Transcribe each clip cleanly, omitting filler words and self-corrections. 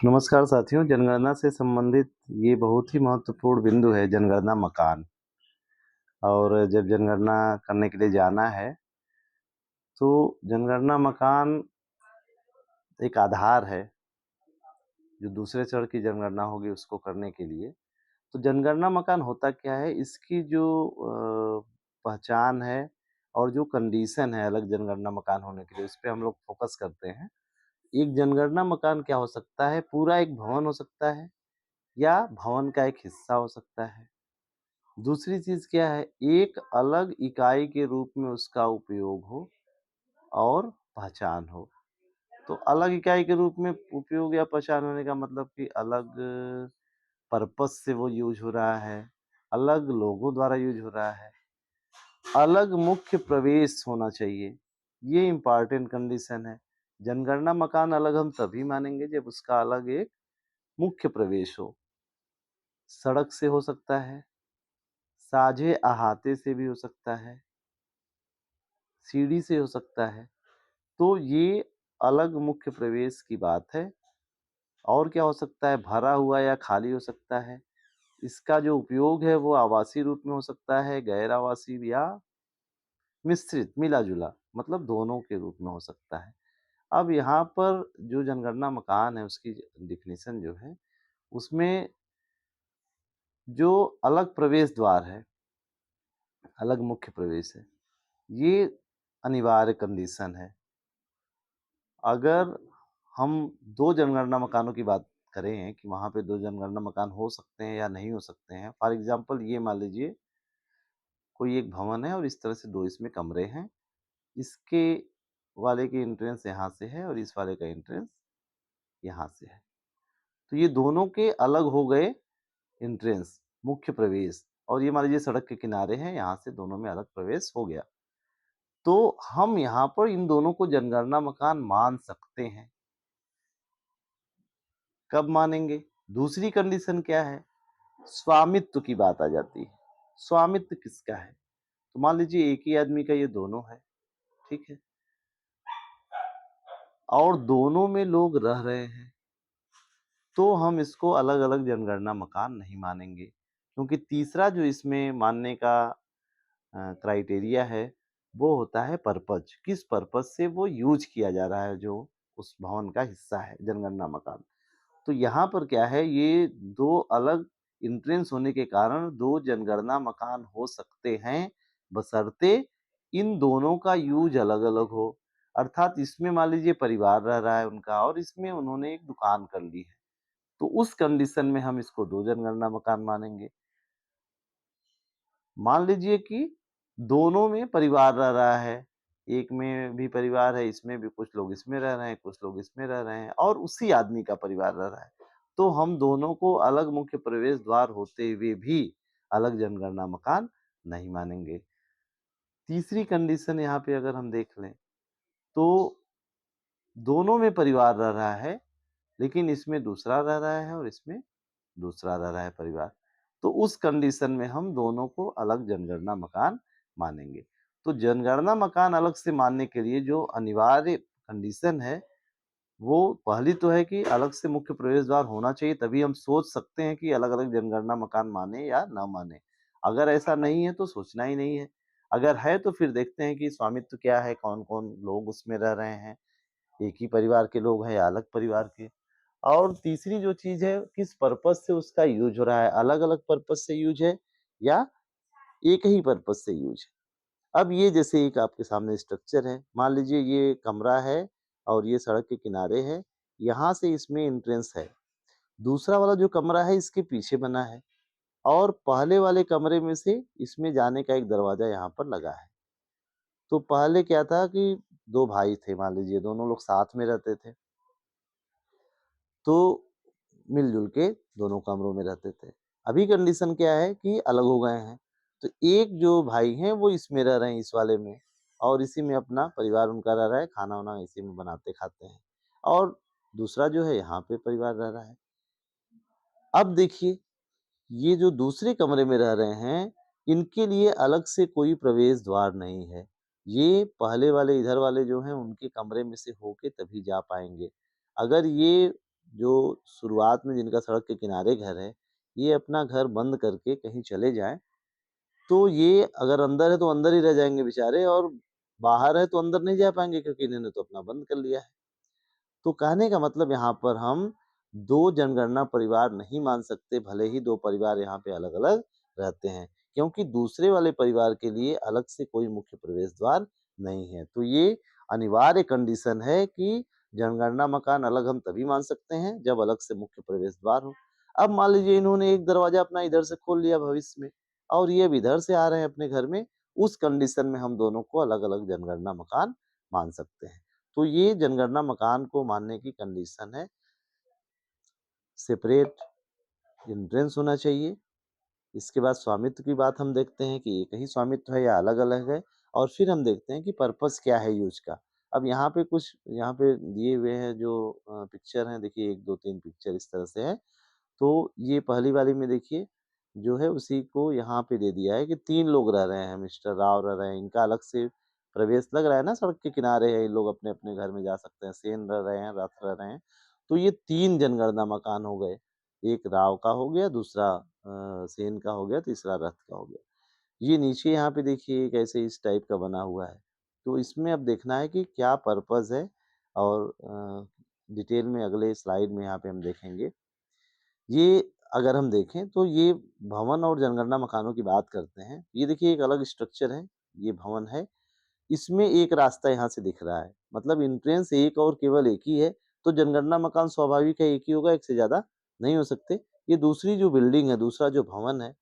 नमस्कार साथियों, जनगणना से संबंधित ये बहुत ही महत्वपूर्ण बिंदु है जनगणना मकान। और जब जनगणना करने के लिए जाना है, तो जनगणना मकान एक आधार है, जो दूसरे चरण की जनगणना होगी उसको करने के लिए। तो जनगणना मकान होता क्या है, इसकी जो पहचान है और जो कंडीशन है अलग जनगणना मकान होने के लिए, उस पे हम लोग फोकस करते हैं। एक जनगणना मकान क्या हो सकता है, पूरा एक भवन हो सकता है या भवन का एक हिस्सा हो सकता है। दूसरी चीज़ क्या है, एक अलग इकाई के रूप में उसका उपयोग हो और पहचान हो। तो अलग इकाई के रूप में उपयोग या पहचान होने का मतलब कि अलग पर्पज़ से वो यूज़ हो रहा है, अलग लोगों द्वारा यूज़ हो रहा है, अलग मुख्य प्रवेश होना चाहिए। ये इम्पोर्टेंट कंडीशन है। जनगणना मकान अलग हम तभी मानेंगे जब उसका अलग एक मुख्य प्रवेश हो। सड़क से हो सकता है, साझे अहाते से भी हो सकता है, सीढ़ी से हो सकता है। तो ये अलग मुख्य प्रवेश की बात है। और क्या हो सकता है, भरा हुआ या खाली हो सकता है। इसका जो उपयोग है वो आवासीय रूप में हो सकता है, गैर आवासीय या मिश्रित, मिला-जुला, मतलब दोनों के रूप में हो सकता है। अब यहाँ पर जो जनगणना मकान है उसकी डेफिनिशन जो है, उसमें जो अलग प्रवेश द्वार है, अलग मुख्य प्रवेश है, ये अनिवार्य कंडीशन है। अगर हम 2 जनगणना मकानों की बात करें कि वहाँ पे 2 जनगणना मकान हो सकते हैं या नहीं हो सकते हैं। फॉर एग्ज़ाम्पल ये मान लीजिए कोई एक भवन है और इस तरह से 2 इसमें कमरे हैं। इसके वाले की एंट्रेंस यहाँ से है और इस वाले का एंट्रेंस यहाँ से है। तो ये दोनों के अलग हो गए एंट्रेंस, मुख्य प्रवेश, और ये मान लीजिए सड़क के किनारे हैं, यहाँ से दोनों में अलग प्रवेश हो गया। तो हम यहाँ पर इन दोनों को जनगणना मकान मान सकते हैं। कब मानेंगे? दूसरी कंडीशन क्या है? स्वामित्व की बात आ जाती है। स्वामित्व किसका है? तो मान लीजिए एक ही आदमी का ये दोनों है, ठीक है? और दोनों में लोग रह रहे हैं, तो हम इसको अलग-अलग जनगणना मकान नहीं मानेंगे। क्योंकि तीसरा जो इसमें मानने का क्राइटेरिया है, वो होता है पर्पज़। किस पर्पज़ से वो यूज़ किया जा रहा है, जो उस भवन का हिस्सा है, जनगणना मकान। तो यहाँ पर क्या है, ये 2 अलग एंट्रेंस होने के कारण 2 जनगणना मकान हो सकते हैं, बशर्ते इन दोनों का यूज़ अलग-अलग हो। अर्थात इसमें मान लीजिए परिवार रह रहा है उनका और इसमें उन्होंने एक दुकान कर ली है, तो उस कंडीशन में हम इसको 2 जनगणना मकान मानेंगे। मान लीजिए कि दोनों में परिवार रह रहा है, एक में भी परिवार है, इसमें भी कुछ लोग इसमें रह रहे हैं, कुछ लोग इसमें रह रहे हैं और उसी आदमी का परिवार रह रहा है। तो हम दोनों को अलग मुख्य प्रवेश द्वार होते हुए भी अलग जनगणना मकान नहीं मानेंगे। तीसरी कंडीशन यहाँ पे अगर हम देख लें, तो दोनों में परिवार रह रहा है, लेकिन इसमें दूसरा रह रहा है और इसमें दूसरा रह रहा है परिवार। तो उस कंडीशन में हम दोनों को अलग जनगणना मकान मानेंगे। तो जनगणना मकान अलग से मानने के लिए जो अनिवार्य कंडीशन है, वो पहली तो है कि अलग से मुख्य प्रवेश द्वार होना चाहिए, तभी हम सोच सकते हैं कि अलग-अलग जनगणना मकान माने या ना माने। अगर ऐसा नहीं है तो सोचना ही नहीं है। अगर है तो फिर देखते हैं कि स्वामित्व क्या है, कौन-कौन लोग उसमें रह रहे हैं, एक ही परिवार के लोग हैं या अलग परिवार के। और तीसरी जो चीज़ है, किस पर्पज़ से उसका यूज़ हो रहा है, अलग-अलग पर्पज़ से यूज़ है या एक ही पर्पज़ से यूज़ है। अब ये जैसे एक आपके सामने स्ट्रक्चर है, मान लीजिए ये कमरा है और ये सड़क के किनारे है, यहाँ से इसमें एंट्रेंस है। दूसरा वाला जो कमरा है इसके पीछे बना है और पहले वाले कमरे में से इसमें जाने का एक दरवाज़ा यहाँ पर लगा है। तो पहले क्या था कि 2 भाई थे, मान लीजिए दोनों लोग साथ में रहते थे। तो मिल-जुल के दोनों कमरों में रहते थे। अभी कंडीशन क्या है कि अलग हो गए हैं। तो एक जो भाई हैं वो इसमें रह रहे हैं, इस वाले में, और इसी में अपना परिवार उनका रह रहा है, खाना-वाना इसी में बनाते खाते हैं। और दूसरा जो है यहाँ पे परिवार रह रहा है। अब देखिए, ये जो दूसरे कमरे में रह रहे हैं, इनके लिए अलग से कोई प्रवेश द्वार नहीं है। ये पहले वाले इधर वाले जो हैं उनके कमरे में से होके तभी जा पाएँगे। अगर ये जो शुरुआत में जिनका सड़क के किनारे घर है, ये अपना घर बंद करके कहीं चले जाएँ, तो ये अगर अंदर है तो अंदर ही रह जाएँगे बेचारे और बाहर है तो अंदर नहीं जा पाएँगे क्योंकि इन्होंने तो अपना बंद कर लिया है। तो कहने का मतलब यहाँ पर हम 2 जनगणना परिवार नहीं मान सकते, भले ही 2 परिवार यहाँ पे अलग-अलग रहते हैं, क्योंकि दूसरे वाले परिवार के लिए अलग से कोई मुख्य प्रवेश द्वार नहीं है। तो ये अनिवार्य कंडीशन है कि जनगणना मकान अलग हम तभी मान सकते हैं, जब अलग से मुख्य प्रवेश द्वार हो। अब मान लीजिए इन्होंने एक दरवाज़ा अपना इधर से खोल लिया भविष्य में और ये अब इधर से आ रहे हैं अपने घर में, उस कंडीशन में हम दोनों को अलग-अलग जनगणना मकान मान सकते हैं। तो ये जनगणना मकान को मानने की कंडीशन है, सेपरेट एंट्रेंस होना चाहिए। इसके बाद स्वामित्व की बात हम देखते हैं कि एक ही स्वामित्व है या अलग-अलग है और फिर हम देखते हैं कि पर्पज़ क्या है यूज़ का। अब यहाँ पे कुछ यहाँ पे दिए हुए हैं जो पिक्चर हैं देखिए 1, 2, 3 पिक्चर इस तरह से है। तो ये पहली वाली में देखिए, जो है उसी को यहाँ पे दे दिया है कि 3 लोग रह रहे हैं, मिस्टर राव रह रहे हैं, इनका अलग से प्रवेश लग रहा है ना, सड़क के किनारे है, ये लोग अपने-अपने घर में जा सकते हैं, सेन रह रहे हैं, रथ रह रहे हैं। तो ये 3 जनगणना मकान हो गए, एक राव का हो गया, दूसरा सेन का हो गया, तीसरा रथ का हो गया। ये नीचे यहाँ पे देखिए एक ऐसे इस टाइप का बना हुआ है। तो इसमें अब देखना है कि क्या पर्पज़ है और डिटेल में अगले स्लाइड में यहाँ पे हम देखेंगे। ये अगर हम देखें तो ये भवन और जनगणना मकानों की बात करते हैं। ये देखिए एक अलग स्ट्रक्चर है, ये भवन है। इसमें एक रास्ता यहाँ से दिख रहा है, मतलब एंट्रेंस एक और केवल एक ही है, तो जनगणना मकान स्वाभाविक है एक ही होगा, एक से ज़्यादा नहीं हो सकते। ये दूसरी जो बिल्डिंग है, दूसरा जो भवन है,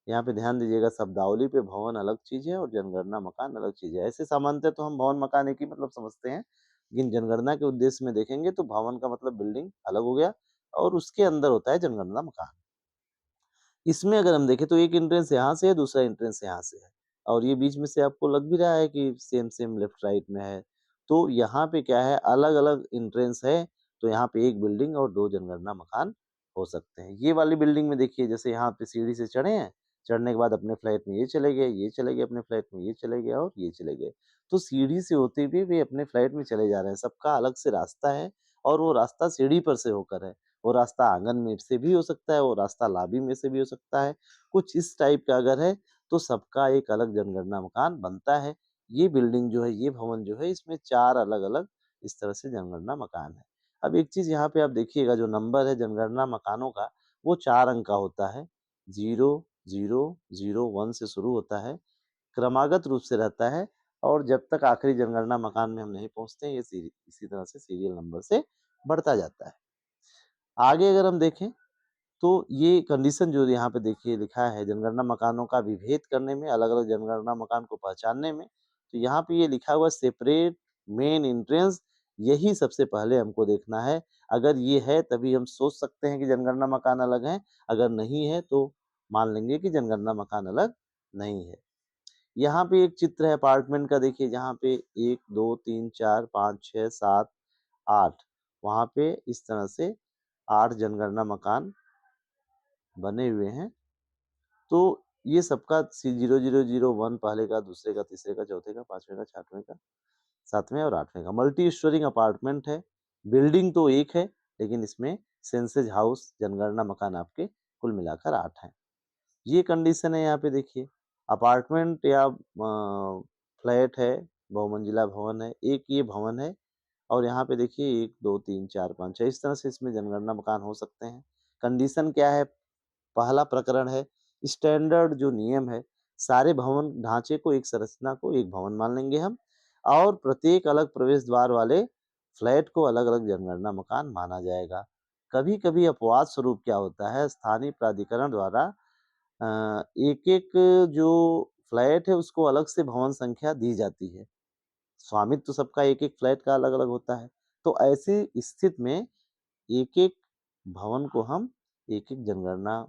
यहाँ पे ध्यान दीजिएगा शब्दावली पे भवन अलग चीज़ है और जनगणना मकान अलग चीज़ है। ऐसे सामान्यतः तो हम भवन मकान एक ही मतलब समझते हैं, लेकिन जनगणना के उद्देश्य में देखेंगे तो भवन का मतलब बिल्डिंग अलग हो गया और उसके अंदर होता है जनगणना मकान। इसमें अगर हम देखें तो एक एंट्रेंस यहाँ से है, दूसरा एंट्रेंस यहाँ से है और ये बीच में से आपको लग भी रहा है कि सेम-सेम लेफ्ट राइट में है। तो यहाँ पे क्या है अलग-अलग एंट्रेंस है, तो यहाँ पे 1 बिल्डिंग और 2 जनगणना मकान हो सकते हैं। ये वाली बिल्डिंग में देखिए जैसे यहाँ पे सीढ़ी से चढ़े हैं, चढ़ने के बाद अपने फ्लैट में ये चले गए अपने फ्लैट में ये चले गए और ये चले गए। तो सीढ़ी से होते हुए वे अपने फ्लैट में चले जा रहे हैं, सबका अलग से रास्ता है और वो रास्ता सीढ़ी पर से होकर है। वो रास्ता आँगन में से भी हो सकता है, वो रास्ता लॉबी में से भी हो सकता है। कुछ इस टाइप का अगर है, तो सबका एक अलग जनगणना मकान बनता है। ये बिल्डिंग जो है, ये भवन जो है, इसमें 4 अलग-अलग इस तरह से जनगणना मकान है। अब एक चीज़ यहाँ पे आप देखिएगा जो नंबर है जनगणना मकानों का, वो 4 अंक का होता है। 0, 0, 0, 1 से शुरू होता है, क्रमागत रूप से रहता है और जब तक आखिरी जनगणना मकान में हम नहीं पहुँचते, ये इसी तरह से सीरियल नंबर से बढ़ता जाता है। आगे अगर हम देखें तो ये कंडीशन जो यहाँ पे देखिए लिखा है जनगणना मकानों का विभेद करने में, अलग-अलग जनगणना मकान को पहचानने में, तो यहाँ पे ये लिखा हुआ है सेपरेट मेन एंट्रेंस यही सबसे पहले हमको देखना है। अगर ये है तभी हम सोच सकते हैं कि जनगणना मकान अलग हैं, अगर नहीं है तो मान लेंगे कि जनगणना मकान अलग नहीं है। यहाँ पे एक चित्र है अपार्टमेंट का देखिए जहाँ पे 1, 2, 3, 4, 5, 6, 7, 8 वहाँ पे इस तरह से 8 जनगणना मकान बने हुए हैं। तो ये सबका सी 0001 पहले का, दूसरे का, तीसरे का, चौथे का, 5वें का, 6वें का, 7वें और 8वें का मल्टी स्टोरिंग अपार्टमेंट है। बिल्डिंग तो एक है, लेकिन इसमें सेंसेज हाउस जनगणना मकान आपके कुल मिलाकर 8 हैं। ये कंडीशन है यहाँ पे देखिए, अपार्टमेंट या फ्लैट है, बहुमंजिला भवन है, एक ये भवन है और यहाँ पे देखिए 1, 2, 3, 4, 5, 6 इस तरह से इसमें जनगणना मकान हो सकते हैं। कंडीशन क्या है? पहला प्रकरण है स्टैंडर्ड जो नियम है, सारे भवन ढांचे को एक संरचना को एक भवन मान लेंगे हम और प्रत्येक अलग प्रवेश द्वार वाले फ्लैट को अलग-अलग जनगणना मकान माना जाएगा। कभी-कभी अपवाद स्वरूप क्या होता है स्थानीय प्राधिकरण द्वारा एक-एक जो फ्लैट है उसको अलग से भवन संख्या दी जाती है। स्वामित्व तो सबका एक-एक फ्लैट का अलग-अलग होता है। तो ऐसी स्थिति में एक-एक भवन को हम एक-एक जनगणना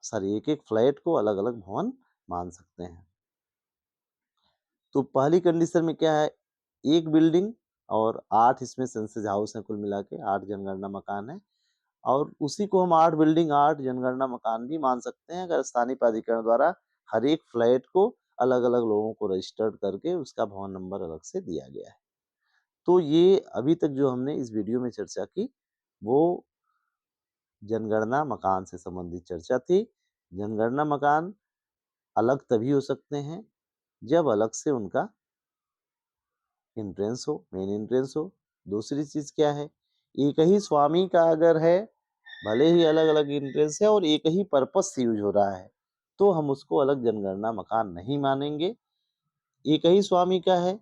सॉरी एक-एक फ्लैट को अलग-अलग भवन मान सकते हैं। तो पहली कंडीशन में क्या है, एक बिल्डिंग और 8 इसमें सेंसस हाउस हैं कुल मिला के 8 जनगणना मकान हैं और उसी को हम 8 बिल्डिंग 8 जनगणना मकान भी मान सकते हैं अगर स्थानीय प्राधिकरण द्वारा हर एक फ्लैट को अलग-अलग लोगों को रजिस्टर्ड करके उसका भवन नंबर अलग से दिया गया है। तो ये अभी तक जो हमने इस वीडियो में चर्चा की वो जनगणना मकान से संबंधित चर्चा थी। जनगणना मकान अलग तभी हो सकते हैं जब अलग से उनका एंट्रेंस हो, मेन एंट्रेंस हो। दूसरी चीज क्या है, एक ही स्वामी का अगर है, भले ही अलग अलग एंट्रेंस है और एक ही पर्पस से यूज हो रहा है, तो हम उसको अलग जनगणना मकान नहीं मानेंगे। एक ही स्वामी का है,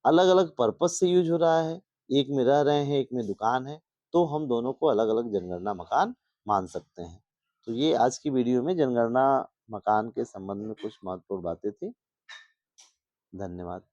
अलग अलग पर्पस से यूज हो रहा है, एक में रह रहे हैं, एक में दुकान है, तो हम दोनों को अलग अलग जनगणना मकान मान सकते हैं। तो ये आज की वीडियो में जनगणना मकान के संबंध में कुछ महत्वपूर्ण बातें थी। धन्यवाद।